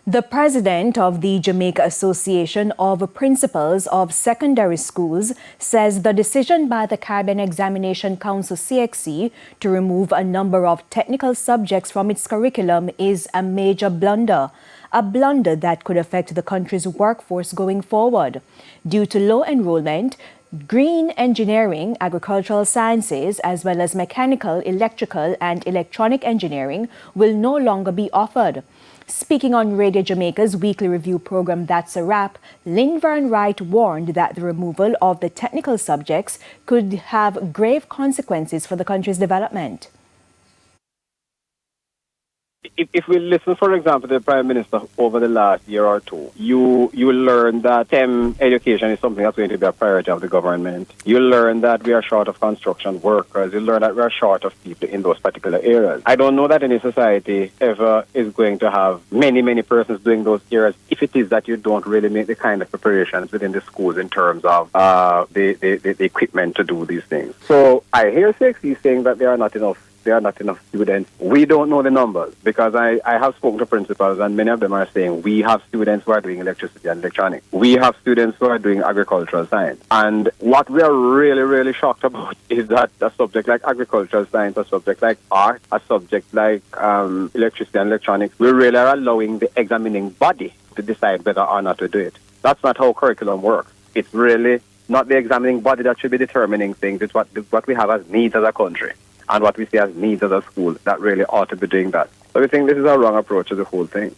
The president of the Jamaica Association of Principals of Secondary Schools says the decision by the Caribbean Examination Council CXC to remove a number of technical subjects from its curriculum is a major blunder, a blunder that could affect the country's workforce going forward. Due to low enrollment, green engineering, agricultural sciences, as well as mechanical, electrical, and electronic engineering will no longer be offered. Speaking on Radio Jamaica's weekly review program That's a Wrap, Lynn Vern Wright warned that the removal of the technical subjects could have grave consequences for the country's development. If we listen, for example, to the Prime Minister over the last year or two, you will learn that STEM education is something that's going to be a priority of the government. You'll learn that we are short of construction workers. You'll learn that we are short of people in those particular areas. I don't know that any society ever is going to have many persons doing those areas if it is that you don't really make the kind of preparations within the schools in terms of the equipment to do these things. So I hear CXC saying that there are not enough students. We don't know the numbers because I have spoken to principals and many of them are saying we have students who are doing electricity and electronics. We have students who are doing agricultural science. And what we are really shocked about is that a subject like agricultural science, a subject like art, a subject like electricity and electronics, we really are allowing the examining body to decide whether or not to do it. That's not how curriculum works. It's really not the examining body that should be determining things. It's what we have as needs as a country and what we see as needs as a school that really ought to be doing that. So we think this is a wrong approach to the whole thing.